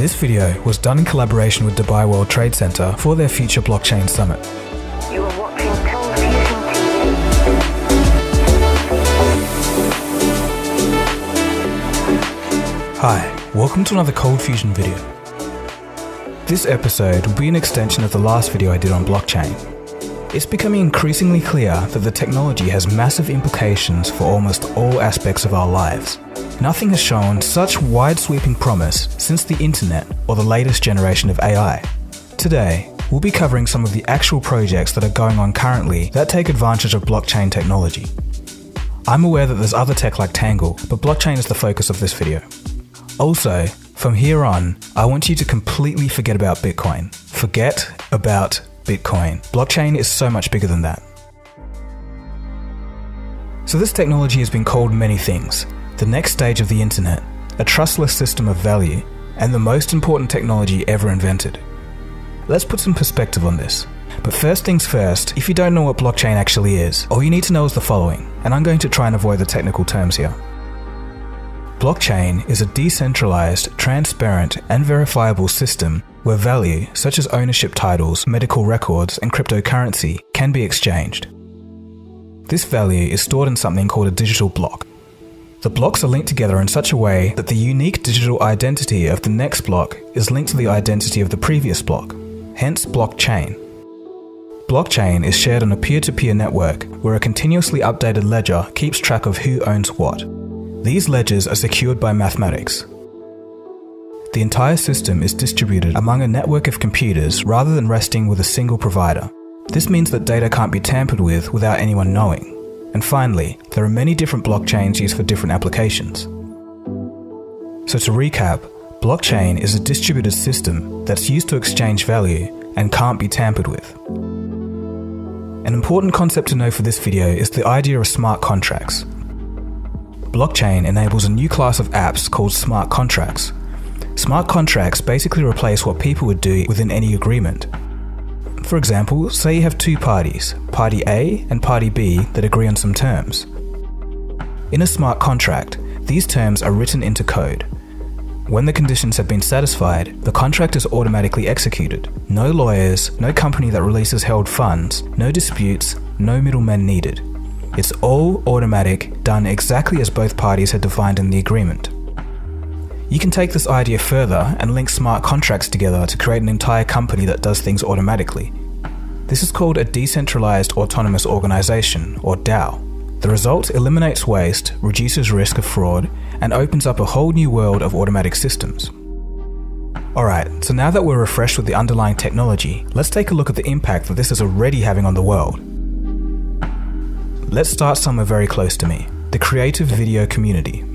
This video was done in collaboration with Dubai World Trade Center for their Future Blockchain Summit. You are watching Cold Fusion TV. Hi, welcome to another Cold Fusion video. This episode will be an extension of the last video I did on blockchain. It's becoming increasingly clear that the technology has massive implications for almost all aspects of our lives. Nothing has shown such wide-sweeping promise since the internet or the latest generation of AI. Today, we'll be covering some of the actual projects that are going on currently that take advantage of blockchain technology. I'm aware that there's other tech like Tangle, but blockchain is the focus of this video. Also, from here on, I want you to completely forget about Bitcoin. Forget about Bitcoin. Blockchain is so much bigger than that. So this technology has been called many things. The next stage of the internet, a trustless system of value, and the most important technology ever invented. Let's put some perspective on this. But first things first, if you don't know what blockchain actually is, all you need to know is the following, and I'm going to try and avoid the technical terms here. Blockchain is a decentralized, transparent, and verifiable system where value, such as ownership titles, medical records, and cryptocurrency, can be exchanged. This value is stored in something called a digital block. The blocks are linked together in such a way that the unique digital identity of the next block is linked to the identity of the previous block, hence blockchain. Blockchain is shared on a peer-to-peer network where a continuously updated ledger keeps track of who owns what. These ledgers are secured by mathematics. The entire system is distributed among a network of computers rather than resting with a single provider. This means that data can't be tampered with without anyone knowing. And finally, there are many different blockchains used for different applications. So to recap, blockchain is a distributed system that's used to exchange value and can't be tampered with. An important concept to know for this video is the idea of smart contracts. Blockchain enables a new class of apps called smart contracts. Smart contracts basically replace what people would do within any agreement. For example, say you have two parties, Party A and Party B, that agree on some terms. In a smart contract, these terms are written into code. When the conditions have been satisfied, the contract is automatically executed. No lawyers, no company that releases held funds, no disputes, no middlemen needed. It's all automatic, done exactly as both parties had defined in the agreement. You can take this idea further and link smart contracts together to create an entire company that does things automatically. This is called a decentralized autonomous organization, or DAO. The result eliminates waste, reduces risk of fraud, and opens up a whole new world of automatic systems. Alright, so now that we're refreshed with the underlying technology, let's take a look at the impact that this is already having on the world. Let's start somewhere very close to me, the creative video community.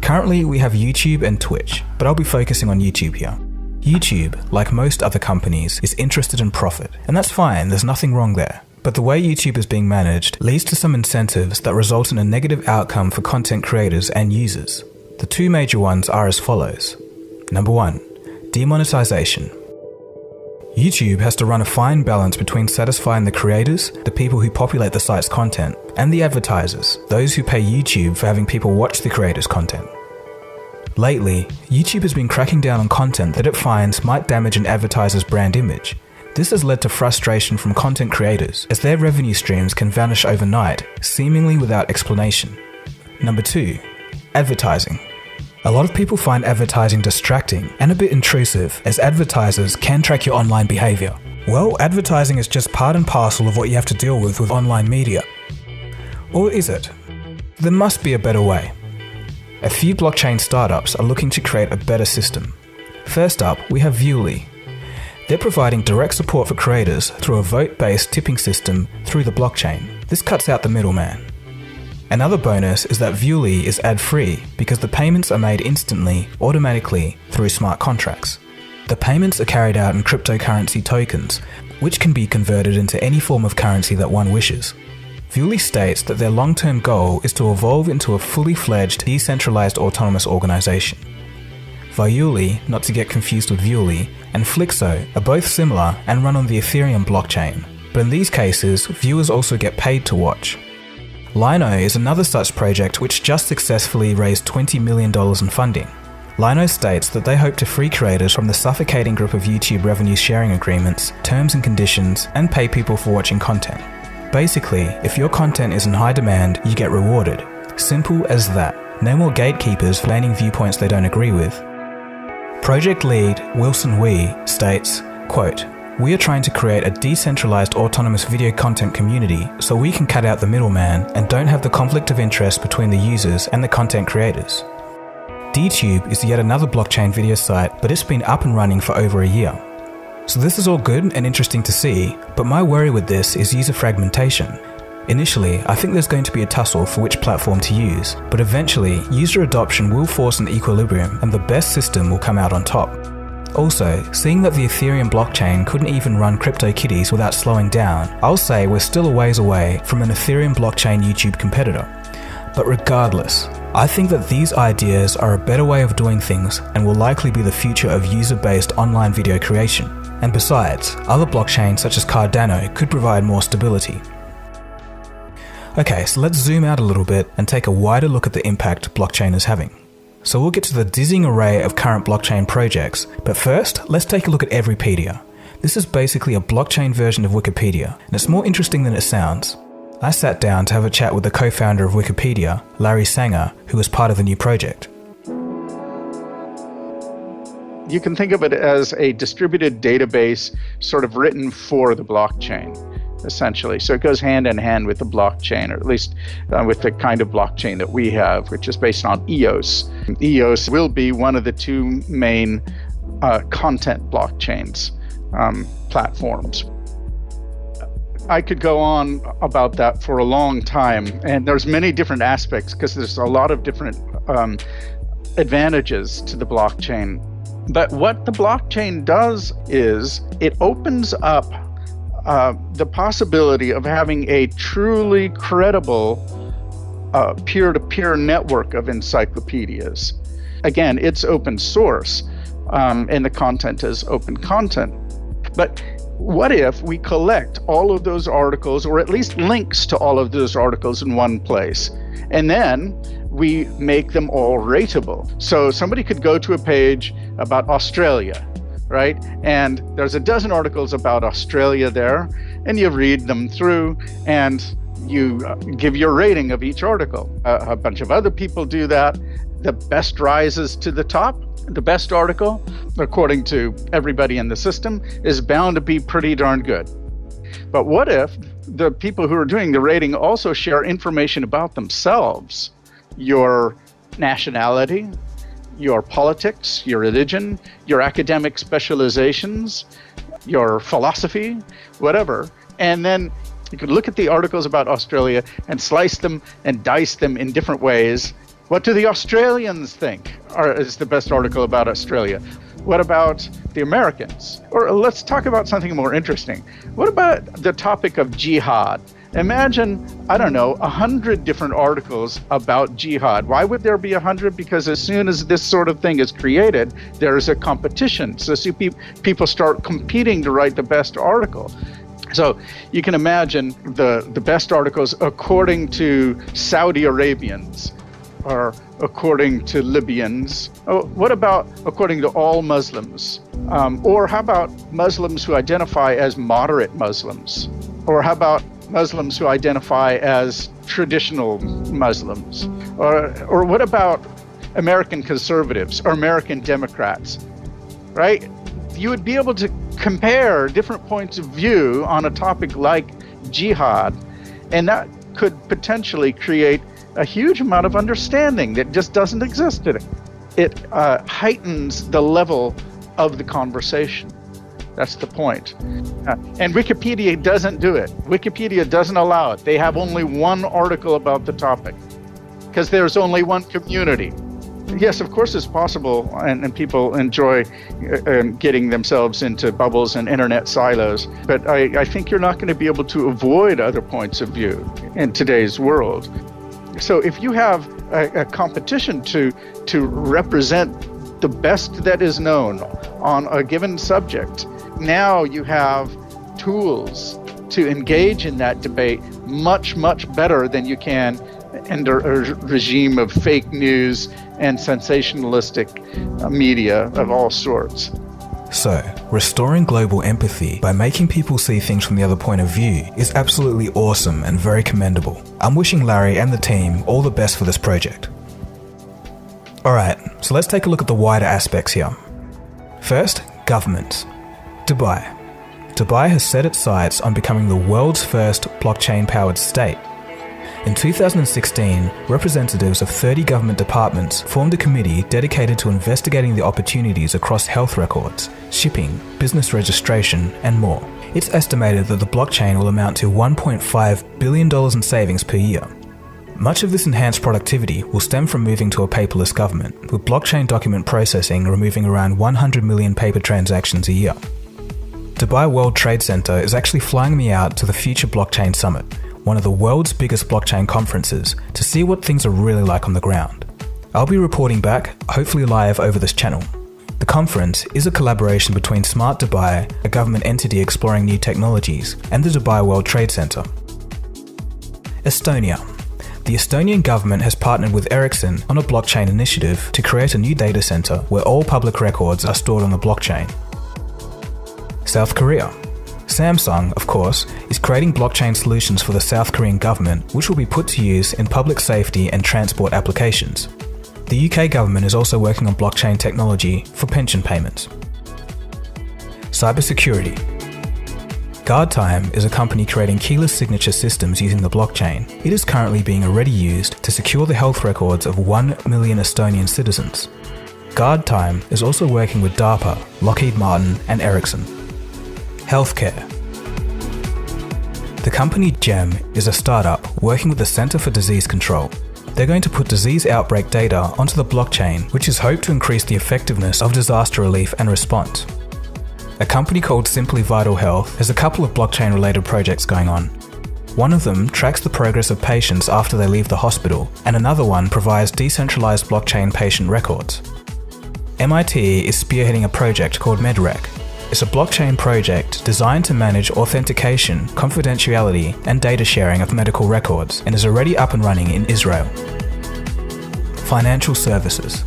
Currently, we have YouTube and Twitch, but I'll be focusing on YouTube here. YouTube, like most other companies, is interested in profit, and that's fine, there's nothing wrong there. But the way YouTube is being managed leads to some incentives that result in a negative outcome for content creators and users. The two major ones are as follows. Number 1, demonetization. YouTube has to run a fine balance between satisfying the creators, the people who populate the site's content, and the advertisers, those who pay YouTube for having people watch the creators' content. Lately, YouTube has been cracking down on content that it finds might damage an advertiser's brand image. This has led to frustration from content creators, as their revenue streams can vanish overnight, seemingly without explanation. Number 2, advertising. A lot of people find advertising distracting and a bit intrusive, as advertisers can track your online behavior. Well, advertising is just part and parcel of what you have to deal with online media. Or is it? There must be a better way. A few blockchain startups are looking to create a better system. First up, we have Viewly. They're providing direct support for creators through a vote-based tipping system through the blockchain. This cuts out the middleman. Another bonus is that Viewly is ad-free because the payments are made instantly, automatically, through smart contracts. The payments are carried out in cryptocurrency tokens, which can be converted into any form of currency that one wishes. Viewly states that their long-term goal is to evolve into a fully fledged, decentralized autonomous organization. Viewly, not to get confused with Viewly, and Flixo are both similar and run on the Ethereum blockchain, but in these cases, viewers also get paid to watch. Lino is another such project which just successfully raised $20 million in funding. Lino states that they hope to free creators from the suffocating grip of YouTube revenue sharing agreements, terms and conditions, and pay people for watching content. Basically, if your content is in high demand, you get rewarded. Simple as that. No more gatekeepers flanning viewpoints they don't agree with. Project lead Wilson Wee states, quote, "We are trying to create a decentralized autonomous video content community so we can cut out the middleman and don't have the conflict of interest between the users and the content creators." DTube is yet another blockchain video site, but it's been up and running for over a year. So this is all good and interesting to see, but my worry with this is user fragmentation. Initially, I think there's going to be a tussle for which platform to use, but eventually, user adoption will force an equilibrium and the best system will come out on top. Also, seeing that the Ethereum blockchain couldn't even run CryptoKitties without slowing down, I'll say we're still a ways away from an Ethereum blockchain YouTube competitor. But regardless, I think that these ideas are a better way of doing things and will likely be the future of user-based online video creation. And besides, other blockchains such as Cardano could provide more stability. Okay, so let's zoom out a little bit and take a wider look at the impact blockchain is having. So we'll get to the dizzying array of current blockchain projects, but first, let's take a look at Everypedia. This is basically a blockchain version of Wikipedia, and it's more interesting than it sounds. I sat down to have a chat with the co-founder of Wikipedia, Larry Sanger, who was part of the new project. You can think of it as a distributed database sort of written for the blockchain, essentially. So it goes hand in hand with the blockchain, or at least with the kind of blockchain that we have, which is based on EOS. EOS will be one of the two main content blockchains platforms. I could go on about that for a long time, and there's many different aspects because there's a lot of different advantages to the blockchain. But what the blockchain does is it opens up the possibility of having a truly credible peer-to-peer network of encyclopedias. Again, it's open source, and the content is open content. But what if we collect all of those articles, or at least links to all of those articles in one place, and then we make them all rateable? So somebody could go to a page about Australia, right? And there's a dozen articles about Australia there, and you read them through and you give your rating of each article. A bunch of other people do that. The best rises to the top. The best article, according to everybody in the system, is bound to be pretty darn good. But what if the people who are doing the rating also share information about themselves? Your nationality, your politics, your religion, your academic specializations, your philosophy, whatever. And then you could look at the articles about Australia and slice them and dice them in different ways. What do the Australians think is the best article about Australia? What about the Americans? Or let's talk about something more interesting. What about the topic of jihad? Imagine, 100 different articles about jihad. Why would there be 100? Because as soon as this sort of thing is created, there is a competition. So people start competing to write the best article. So you can imagine the best articles according to Saudi Arabians, or according to Libyans. What about according to all Muslims? Or how about Muslims who identify as moderate Muslims? Or how about Muslims who identify as traditional Muslims? Or what about American conservatives or American Democrats, right? You would be able to compare different points of view on a topic like jihad, and that could potentially create a huge amount of understanding that just doesn't exist today. It heightens the level of the conversation. That's the point. And Wikipedia doesn't do it. Wikipedia doesn't allow it. They have only one article about the topic because there's only one community. Yes, of course it's possible, and people enjoy getting themselves into bubbles and internet silos, but I think you're not going to be able to avoid other points of view in today's world. So if you have a competition to represent the best that is known on a given subject, now you have tools to engage in that debate much, much better than you can and a regime of fake news and sensationalistic media of all sorts. So, restoring global empathy by making people see things from the other point of view is absolutely awesome and very commendable. I'm wishing Larry and the team all the best for this project. Alright, so let's take a look at the wider aspects here. First, governments. Dubai. Dubai has set its sights on becoming the world's first blockchain-powered state. In 2016, representatives of 30 government departments formed a committee dedicated to investigating the opportunities across health records, shipping, business registration, and more. It's estimated that the blockchain will amount to $1.5 billion in savings per year. Much of this enhanced productivity will stem from moving to a paperless government, with blockchain document processing removing around 100 million paper transactions a year. Dubai World Trade Center is actually flying me out to the Future Blockchain Summit, one of the world's biggest blockchain conferences, to see what things are really like on the ground. I'll be reporting back, hopefully live over this channel. The conference is a collaboration between Smart Dubai, a government entity exploring new technologies, and the Dubai World Trade Center. Estonia. The Estonian government has partnered with Ericsson on a blockchain initiative to create a new data center where all public records are stored on the blockchain. South Korea. Samsung, of course, is creating blockchain solutions for the South Korean government, which will be put to use in public safety and transport applications. The UK government is also working on blockchain technology for pension payments. Cybersecurity. GuardTime is a company creating keyless signature systems using the blockchain. It is currently being already used to secure the health records of 1 million Estonian citizens. GuardTime is also working with DARPA, Lockheed Martin, and Ericsson. Healthcare. The company GEM is a startup working with the Center for Disease Control. They're going to put disease outbreak data onto the blockchain, which is hoped to increase the effectiveness of disaster relief and response. A company called Simply Vital Health has a couple of blockchain-related projects going on. One of them tracks the progress of patients after they leave the hospital, and another one provides decentralized blockchain patient records. MIT is spearheading a project called MedRec. It's a blockchain project designed to manage authentication, confidentiality, and data sharing of medical records, and is already up and running in Israel. Financial services.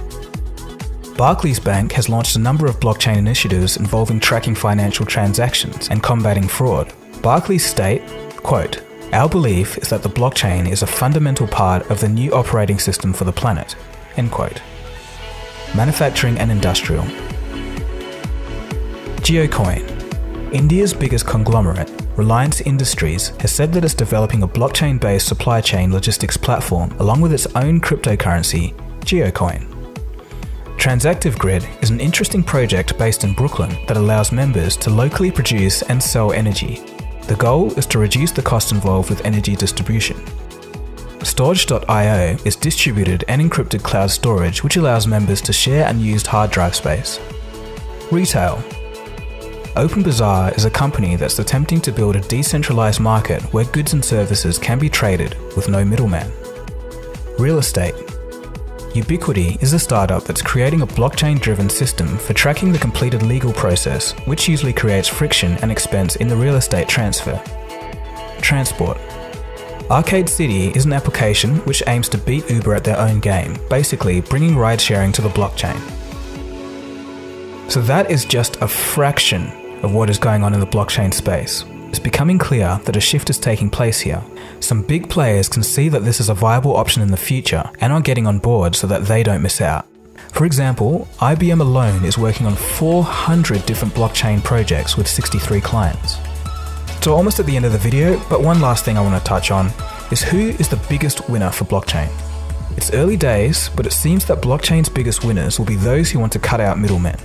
Barclays Bank has launched a number of blockchain initiatives involving tracking financial transactions and combating fraud. Barclays state, quote, "Our belief is that the blockchain is a fundamental part of the new operating system for the planet," end quote. Manufacturing and industrial. Geocoin. India's biggest conglomerate, Reliance Industries, has said that it's developing a blockchain-based supply chain logistics platform along with its own cryptocurrency, Geocoin. Transactive Grid is an interesting project based in Brooklyn that allows members to locally produce and sell energy. The goal is to reduce the cost involved with energy distribution. Storage.io is distributed and encrypted cloud storage which allows members to share unused hard drive space. Retail. OpenBazaar is a company that's attempting to build a decentralized market where goods and services can be traded with no middleman. Real estate. Ubiquity is a startup that's creating a blockchain-driven system for tracking the completed legal process, which usually creates friction and expense in the real estate transfer. Transport. Arcade City is an application which aims to beat Uber at their own game, basically bringing ride-sharing to the blockchain. So that is just a fraction of what is going on in the blockchain space. It's becoming clear that a shift is taking place here. Some big players can see that this is a viable option in the future and are getting on board so that they don't miss out. For example, IBM alone is working on 400 different blockchain projects with 63 clients. So almost at the end of the video, but one last thing I want to touch on is who is the biggest winner for blockchain. It's early days, but it seems that blockchain's biggest winners will be those who want to cut out middlemen.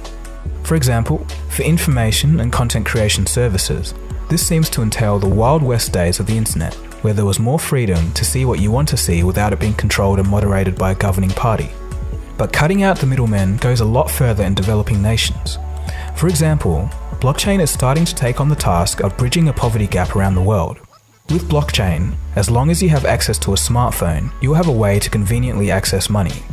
For example, for information and content creation services, this seems to entail the Wild West days of the internet, where there was more freedom to see what you want to see without it being controlled and moderated by a governing party. But cutting out the middlemen goes a lot further in developing nations. For example, blockchain is starting to take on the task of bridging a poverty gap around the world. With blockchain, as long as you have access to a smartphone, you will have a way to conveniently access money.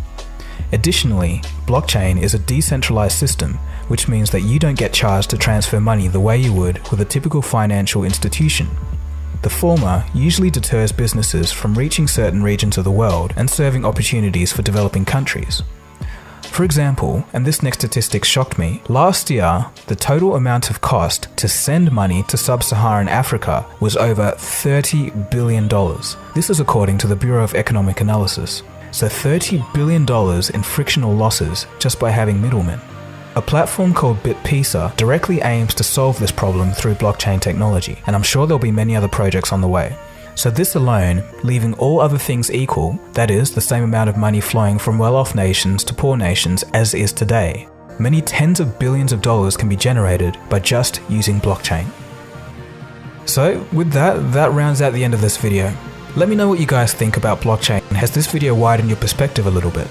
Additionally, blockchain is a decentralized system, which means that you don't get charged to transfer money the way you would with a typical financial institution. The former usually deters businesses from reaching certain regions of the world and serving opportunities for developing countries. For example, and this next statistic shocked me, last year, the total amount of cost to send money to sub-Saharan Africa was over $30 billion. This is according to the Bureau of Economic Analysis. So $30 billion in frictional losses just by having middlemen. A platform called BitPesa directly aims to solve this problem through blockchain technology, and I'm sure there'll be many other projects on the way. So this alone, leaving all other things equal, that is, the same amount of money flowing from well-off nations to poor nations as is today, many tens of billions of dollars can be generated by just using blockchain. So with that rounds out the end of this video. Let me know what you guys think about blockchain. Has this video widened your perspective a little bit?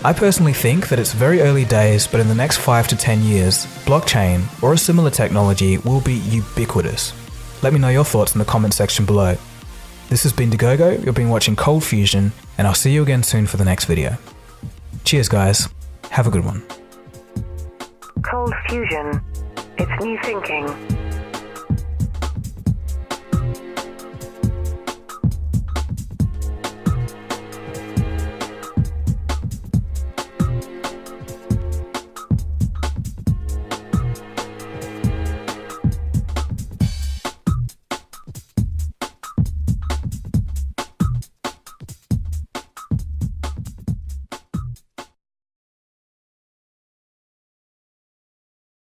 I personally think that it's very early days, but in the next 5 to 10 years, blockchain or a similar technology will be ubiquitous. Let me know your thoughts in the comment section below. This has been Dagogo, you've been watching Cold Fusion, and I'll see you again soon for the next video. Cheers guys, have a good one. Cold Fusion. It's new thinking.